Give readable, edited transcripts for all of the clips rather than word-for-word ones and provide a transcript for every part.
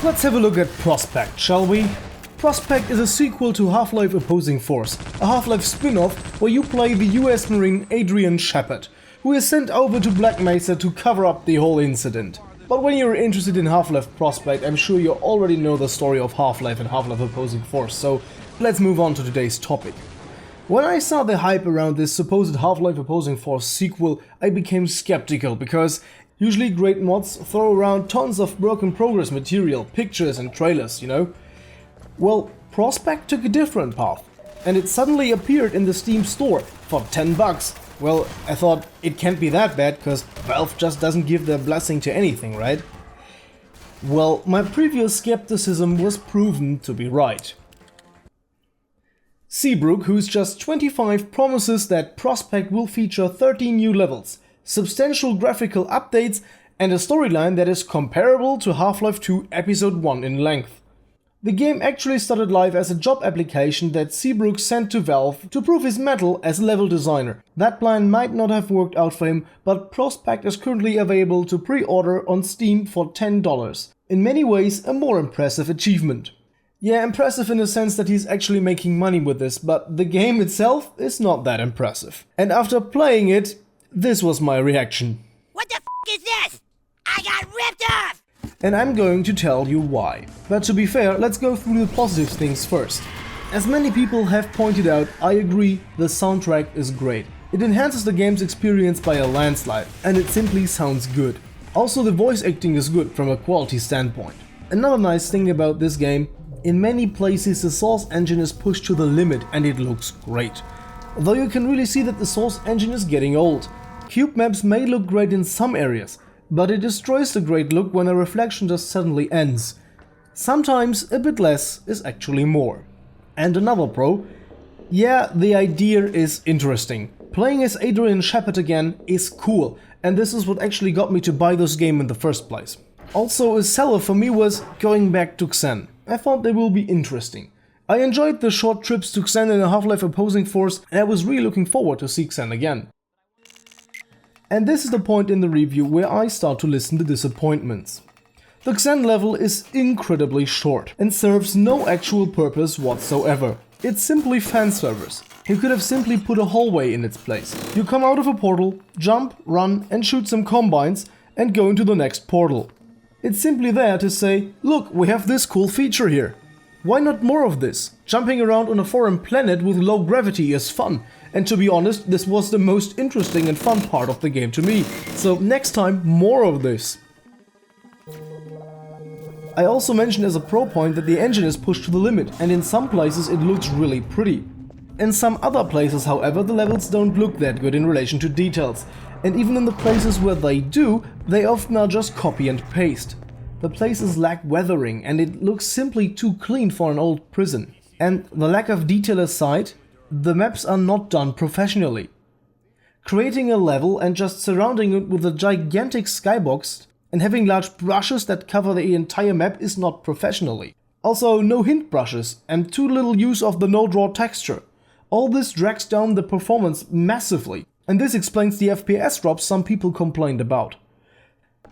Let's have a look at Prospekt, shall we? Prospekt is a sequel to Half-Life Opposing Force, a Half-Life spin-off where you play the US Marine Adrian Shepard, who is sent over to Black Mesa to cover up the whole incident. But when you're interested in Half-Life Prospekt, I'm sure you already know the story of Half-Life and Half-Life Opposing Force, so let's move on to today's topic. When I saw the hype around this supposed Half-Life Opposing Force sequel, I became skeptical because usually great mods throw around tons of broken progress material, pictures and trailers, you know? Well, Prospekt took a different path, and it suddenly appeared in the Steam store for $10. Well, I thought it can't be that bad, cause Valve just doesn't give their blessing to anything, right? Well, my previous skepticism was proven to be right. Seabrook, who's just 25, promises that Prospekt will feature 13 new levels, substantial graphical updates, and a storyline that is comparable to Half-Life 2 Episode 1 in length. The game actually started live as a job application that Seabrook sent to Valve to prove his mettle as a level designer. That plan might not have worked out for him, but Prospekt is currently available to pre-order on Steam for $10. In many ways, a more impressive achievement. Yeah, impressive in the sense that he's actually making money with this, but the game itself is not that impressive. And after playing it, this was my reaction. What the f*** is this? I got ripped off! And I'm going to tell you why. But to be fair, let's go through the positive things first. As many people have pointed out, I agree, the soundtrack is great. It enhances the game's experience by a landslide, and it simply sounds good. Also, the voice acting is good from a quality standpoint. Another nice thing about this game, in many places the source engine is pushed to the limit and it looks great. Though you can really see that the source engine is getting old. Cube maps may look great in some areas, but it destroys the great look when a reflection just suddenly ends. Sometimes a bit less is actually more. And another pro, yeah, the idea is interesting. Playing as Adrian Shepard again is cool, and this is what actually got me to buy this game in the first place. Also, a seller for me was going back to Xen. I thought they will be interesting. I enjoyed the short trips to Xen in a Half-Life Opposing Force, and I was really looking forward to see Xen again. And this is the point in the review where I start to listen to disappointments. The Xen level is incredibly short and serves no actual purpose whatsoever. It's simply fan service. You could have simply put a hallway in its place. You come out of a portal, jump, run and shoot some combines and go into the next portal. It's simply there to say, look, we have this cool feature here. Why not more of this? Jumping around on a foreign planet with low gravity is fun. And to be honest, this was the most interesting and fun part of the game to me. So next time, more of this. I also mentioned as a pro point that the engine is pushed to the limit, and in some places it looks really pretty. In some other places, however, the levels don't look that good in relation to details. And even in the places where they do, they often are just copy and paste. The places lack weathering and it looks simply too clean for an old prison. And the lack of detail aside, the maps are not done professionally. Creating a level and just surrounding it with a gigantic skybox and having large brushes that cover the entire map is not professionally. Also, no hint brushes and too little use of the no-draw texture. All this drags down the performance massively, and this explains the FPS drops some people complained about.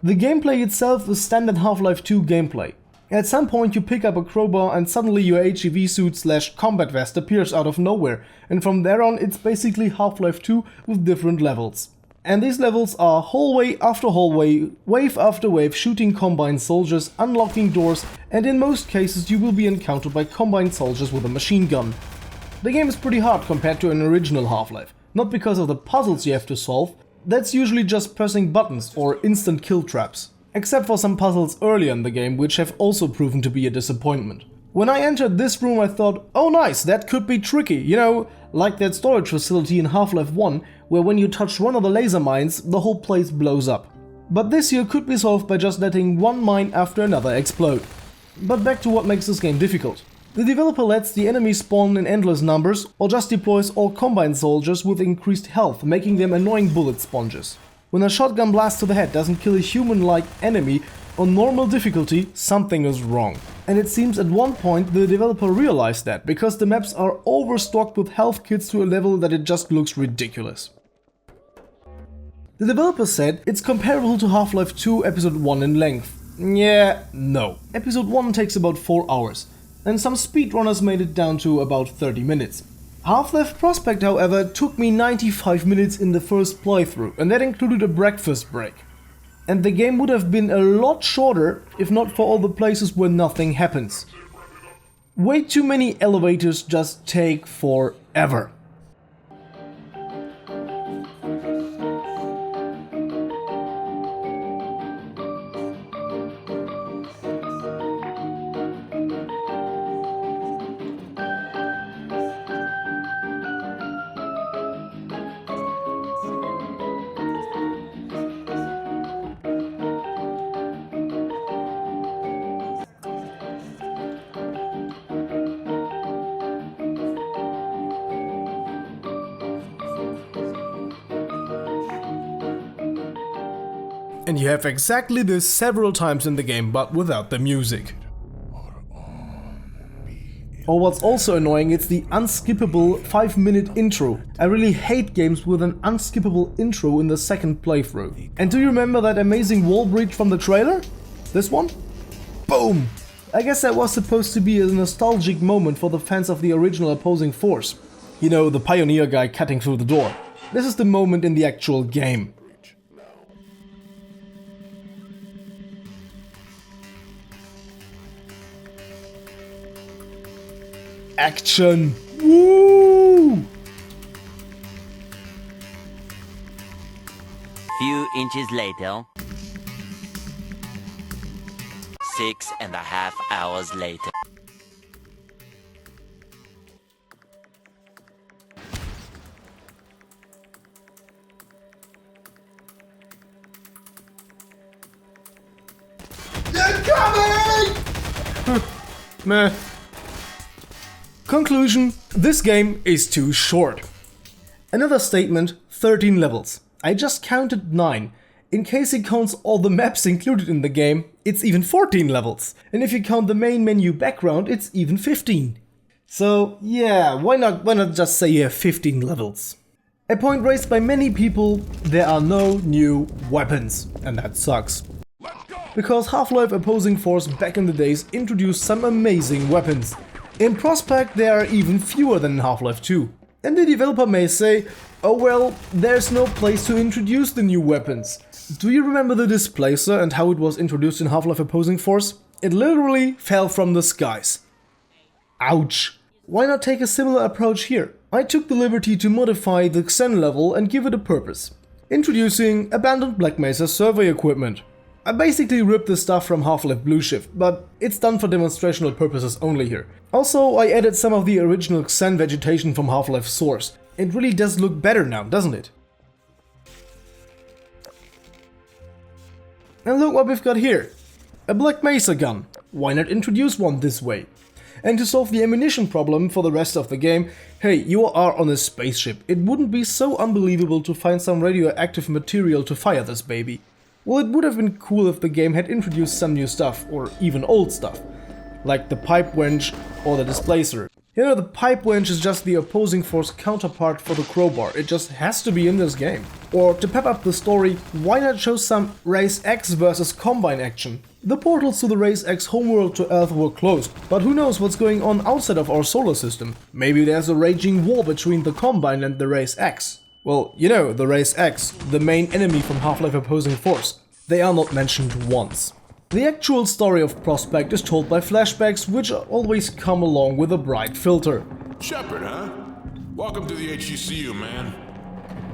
The gameplay itself is standard Half-Life 2 gameplay. At some point you pick up a crowbar and suddenly your HEV suit / combat vest appears out of nowhere, and from there on it's basically Half-Life 2 with different levels. And these levels are hallway after hallway, wave after wave, shooting Combine soldiers, unlocking doors, and in most cases you will be encountered by Combine soldiers with a machine gun. The game is pretty hard compared to an original Half-Life, not because of the puzzles you have to solve, that's usually just pressing buttons or instant kill traps. Except for some puzzles earlier in the game, which have also proven to be a disappointment. When I entered this room I thought, oh nice, that could be tricky, you know, like that storage facility in Half-Life 1, where when you touch one of the laser mines, the whole place blows up. But this here could be solved by just letting one mine after another explode. But back to what makes this game difficult. The developer lets the enemies spawn in endless numbers, or just deploys all Combine soldiers with increased health, making them annoying bullet sponges. When a shotgun blast to the head doesn't kill a human-like enemy, on normal difficulty, something is wrong. And it seems at one point the developer realized that, because the maps are overstocked with health kits to a level that it just looks ridiculous. The developer said it's comparable to Half-Life 2 Episode 1 in length. Yeah, no. Episode 1 takes about 4 hours, and some speedrunners made it down to about 30 minutes. Half-Life Prospekt, however, took me 95 minutes in the first playthrough, and that included a breakfast break. And the game would have been a lot shorter if not for all the places where nothing happens. Way too many elevators just take forever. And you have exactly this several times in the game, but without the music. Or what's also annoying, it's the unskippable 5-minute intro. I really hate games with an unskippable intro in the second playthrough. And do you remember that amazing wall breach from the trailer? This one? Boom! I guess that was supposed to be a nostalgic moment for the fans of the original opposing force. You know, the pioneer guy cutting through the door. This is the moment in the actual game. Action! Woo! Few inches later. 6.5 hours later. They're coming! Meh. Conclusion: this game is too short. Another statement: 13 levels. I just counted 9. In case it counts all the maps included in the game, it's even 14 levels. And if you count the main menu background, it's even 15. So yeah, why not just say you have 15 levels? A point raised by many people: there are no new weapons, and that sucks. Because Half-Life Opposing Force back in the days introduced some amazing weapons. In Prospekt there are even fewer than in Half-Life 2. And the developer may say, oh well, there's no place to introduce the new weapons. Do you remember the Displacer and how it was introduced in Half-Life Opposing Force? It literally fell from the skies. Ouch. Why not take a similar approach here? I took the liberty to modify the Xen level and give it a purpose. Introducing abandoned Black Mesa survey equipment. I basically ripped the stuff from Half-Life Blue Shift, but it's done for demonstrational purposes only here. Also, I added some of the original Xen vegetation from Half-Life Source. It really does look better now, doesn't it? And look what we've got here. A Black Mesa gun. Why not introduce one this way? And to solve the ammunition problem for the rest of the game, hey, you are on a spaceship. It wouldn't be so unbelievable to find some radioactive material to fire this baby. Well, it would have been cool if the game had introduced some new stuff, or even old stuff, like the pipe wrench or the displacer. You know, the pipe wrench is just the opposing force counterpart for the crowbar, it just has to be in this game. Or to pep up the story, why not show some Race X versus Combine action? The portals to the Race X homeworld to Earth were closed, but who knows what's going on outside of our solar system? Maybe there's a raging war between the Combine and the Race X. Well, you know, the Race X, the main enemy from Half-Life Opposing Force. They are not mentioned once. The actual story of Prospekt is told by flashbacks, which always come along with a bright filter. Shepard, huh? Welcome to the HCU, man.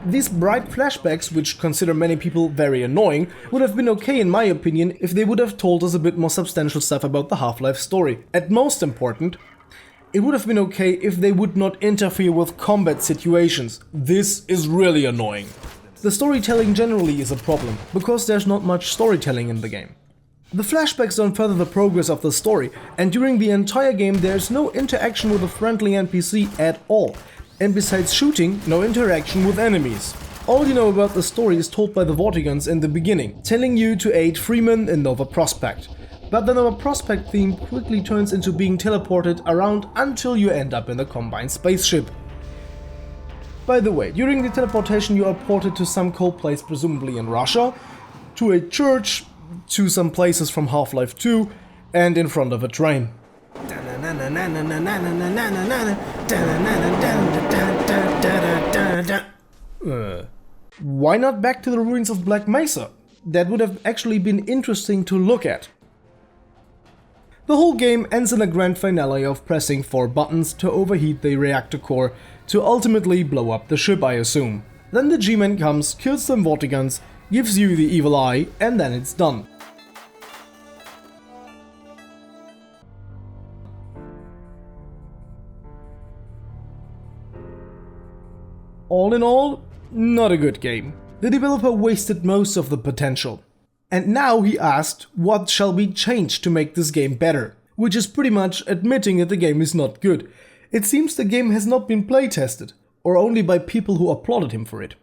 These bright flashbacks, which consider many people very annoying, would have been okay in my opinion if they would have told us a bit more substantial stuff about the Half-Life story. At most important, it would have been okay if they would not interfere with combat situations. This is really annoying. The storytelling generally is a problem, because there's not much storytelling in the game. The flashbacks don't further the progress of the story, and during the entire game there's no interaction with a friendly NPC at all. And besides shooting, no interaction with enemies. All you know about the story is told by the Vortigaunts in the beginning, telling you to aid Freeman in Nova Prospekt. But the Nova Prospekt theme quickly turns into being teleported around until you end up in the Combine spaceship. By the way, during the teleportation you are ported to some cold place, presumably in Russia, to a church, to some places from Half-Life 2 and in front of a train. Why not back to the ruins of Black Mesa? That would have actually been interesting to look at. The whole game ends in a grand finale of pressing 4 buttons to overheat the reactor core to ultimately blow up the ship, I assume. Then the G-Man comes, kills some Vortiguns, gives you the evil eye, and then it's done. All in all, not a good game. The developer wasted most of the potential. And now he asked what shall be changed to make this game better, which is pretty much admitting that the game is not good. It seems the game has not been playtested, or only by people who applauded him for it.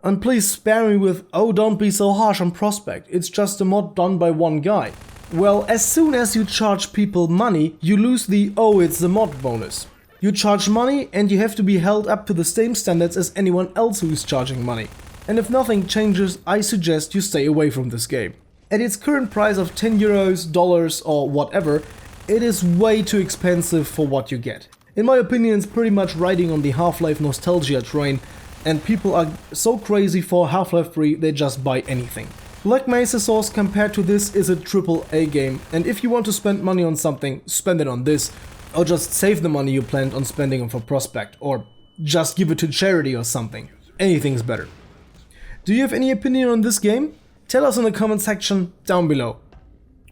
And please spare me with, oh, don't be so harsh on Prospekt, it's just a mod done by one guy. Well, as soon as you charge people money, you lose the oh, it's the mod bonus. You charge money and you have to be held up to the same standards as anyone else who is charging money. And if nothing changes, I suggest you stay away from this game. At its current price of 10 euros, dollars or whatever, it is way too expensive for what you get. In my opinion, it's pretty much riding on the Half-Life nostalgia train, and people are so crazy for Half-Life 3 they just buy anything. Black Mesa Source compared to this is a AAA game, and if you want to spend money on something, spend it on this, or just save the money you planned on spending on for Prospekt, or just give it to charity or something. Anything's better. Do you have any opinion on this game? Tell us in the comment section down below.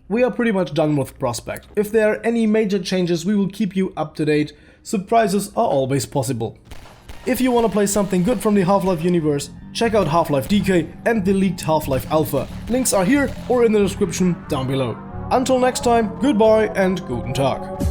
We are pretty much done with Prospekt. If there are any major changes, we will keep you up to date. Surprises are always possible. If you want to play something good from the Half-Life universe, check out Half-Life Decay and the leaked Half-Life Alpha. Links are here or in the description down below. Until next time, goodbye and guten Tag.